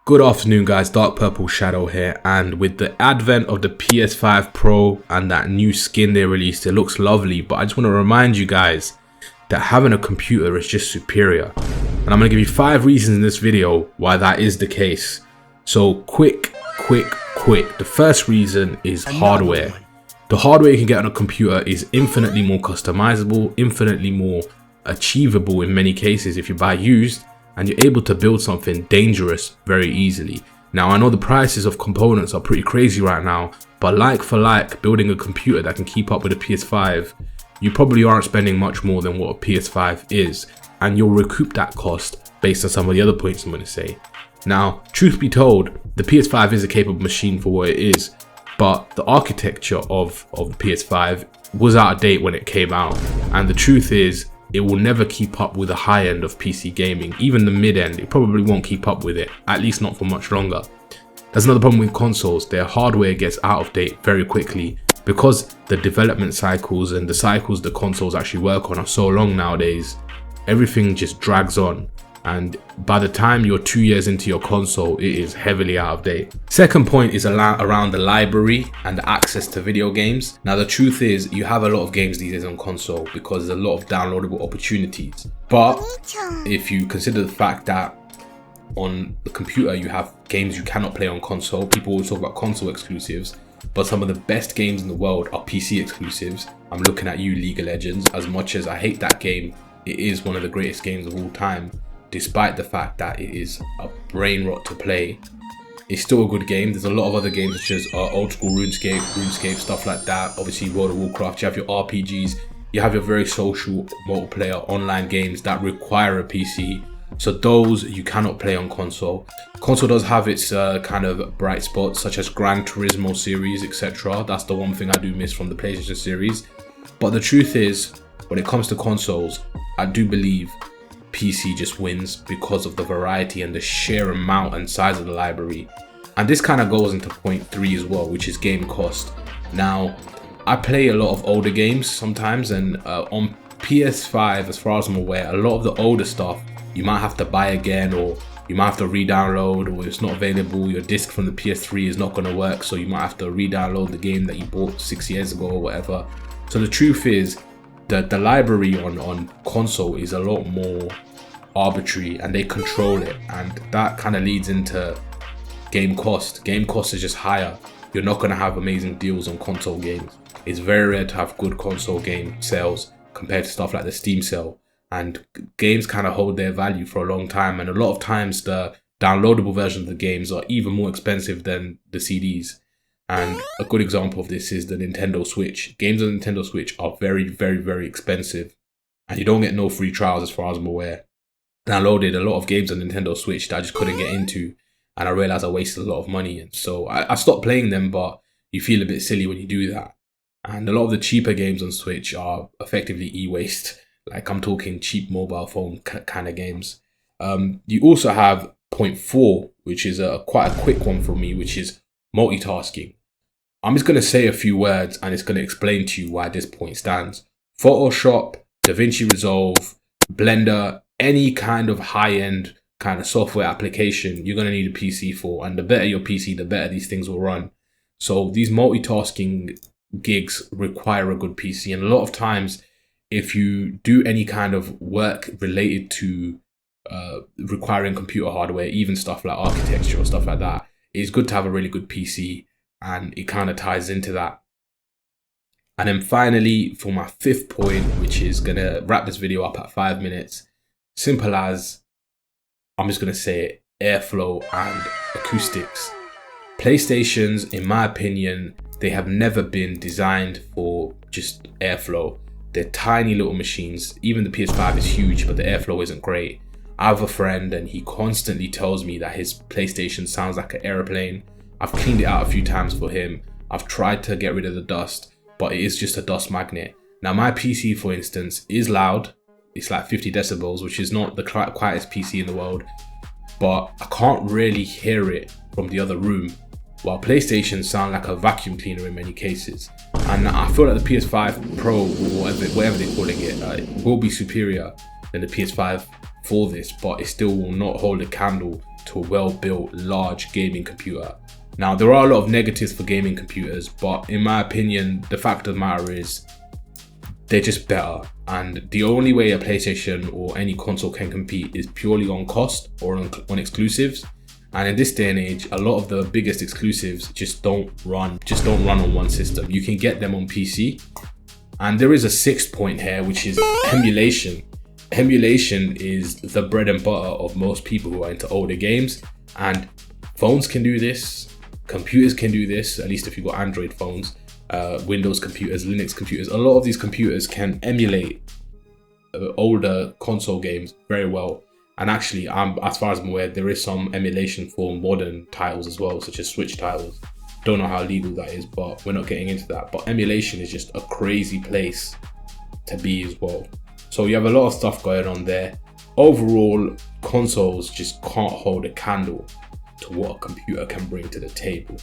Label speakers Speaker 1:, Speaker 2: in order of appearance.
Speaker 1: Good afternoon guys, Dark Purple Shadow here, and with the advent of the PS5 Pro and that new skin they released, it looks lovely, but I just want to remind you guys that having a computer is just superior. And I'm going to give you 5 reasons in this video why that is the case. So quick. The first reason is hardware. The hardware you can get on a computer is infinitely more customizable, infinitely more achievable in many cases if you buy used, and you're able to build something dangerous very easily. Now, I know the prices of components are pretty crazy right now, but like for like, building a computer that can keep up with a PS5, you probably aren't spending much more than what a PS5 is, and you'll recoup that cost based on some of the other points I'm going to say. Now, truth be told, the PS5 is a capable machine for what it is, but the architecture of the PS5 was out of date when it came out, and the truth is, it will never keep up with the high end of PC gaming. Even the mid end, it probably won't keep up with it, at least not for much longer. There's another problem with consoles. Their hardware gets out of date very quickly because the development cycles and the cycles the consoles actually work on are so long nowadays. Everything just drags on, and by the time you're 2 years into your console, it is heavily out of date. Second point is around the library and the access to video games. Now, the truth is, you have a lot of games these days on console because there's a lot of downloadable opportunities. But if you consider the fact that on the computer you have games you cannot play on console, people always talk about console exclusives, but some of the best games in the world are PC exclusives. I'm looking at you, League of Legends. As much as I hate that game, it is one of the greatest games of all time. Despite the fact that it is a brain rot to play, it's still a good game. There's a lot of other games such as old school RuneScape, stuff like that. Obviously World of Warcraft, you have your RPGs, you have your very social multiplayer online games that require a PC. So those you cannot play on console. Console does have its kind of bright spots such as Gran Turismo series, etc. That's the one thing I do miss from the PlayStation series. But the truth is, when it comes to consoles, I do believe PC just wins because of the variety and the sheer amount and size of the library. And this kind of goes into point 3 as well, which is game cost. Now, I play a lot of older games sometimes, and on PS5, as far as I'm aware, a lot of the older stuff you might have to buy again, or you might have to re-download, or it's not available, your disc from the PS3 is not going to work, so you might have to re-download the game that you bought 6 years ago or whatever. So the truth is, the library on console is a lot more arbitrary, and they control it, and that kind of leads into game cost. Game cost is just higher. You're not going to have amazing deals on console games. It's very rare to have good console game sales compared to stuff like the Steam sale, and games kind of hold their value for a long time, and a lot of times the downloadable versions of the games are even more expensive than the CDs. And a good example of this is the Nintendo Switch. Games on the Nintendo Switch are very expensive, and you don't get no free trials as far as I'm aware. Downloaded a lot of games on Nintendo Switch that I just couldn't get into, and I realized I wasted a lot of money, and so I stopped playing them. But you feel a bit silly when you do that, and a lot of the cheaper games on Switch are effectively e-waste. Like, I'm talking cheap mobile phone kind of games. You also have point 4, which is quite a quick one for me, which is multitasking. I'm just going to say a few words and it's going to explain to you why this point stands. Photoshop, DaVinci Resolve, Blender, any kind of high-end kind of software application, you're going to need a PC for. And the better your PC, the better these things will run. So these multitasking gigs require a good PC. And a lot of times, if you do any kind of work related to requiring computer hardware, even stuff like architecture or stuff like that, it's good to have a really good PC, and it kind of ties into that. And then finally, for my 5th point, which is going to wrap this video up at 5 minutes, simple as, I'm just going to say it, airflow and acoustics. PlayStations, in my opinion, they have never been designed for just airflow. They're tiny little machines. Even the PS5 is huge, but the airflow isn't great. I have a friend and he constantly tells me that his PlayStation sounds like an airplane. I've cleaned it out a few times for him. I've tried to get rid of the dust, but it is just a dust magnet. Now, my PC, for instance, is loud. It's like 50 decibels, which is not the quietest PC in the world, but I can't really hear it from the other room, while PlayStations sound like a vacuum cleaner in many cases. And I feel like the PS5 Pro, or whatever they're calling it, will be superior than the PS5 for this, but it still will not hold a candle to a well-built, large gaming computer. Now, there are a lot of negatives for gaming computers, but in my opinion, the fact of the matter is they're just better. And the only way a PlayStation or any console can compete is purely on cost or on exclusives. And in this day and age, a lot of the biggest exclusives just don't run on one system. You can get them on PC. And there is a sixth point here, which is emulation. Emulation is the bread and butter of most people who are into older games. And phones can do this, computers can do this, at least if you've got Android phones, Windows computers, Linux computers. A lot of these computers can emulate older console games very well. And actually, as far as I'm aware, there is some emulation for modern titles as well, such as Switch titles. Don't know how legal that is, but we're not getting into that. But emulation is just a crazy place to be as well. So you have a lot of stuff going on there. Overall, consoles just can't hold a candle to what a computer can bring to the table.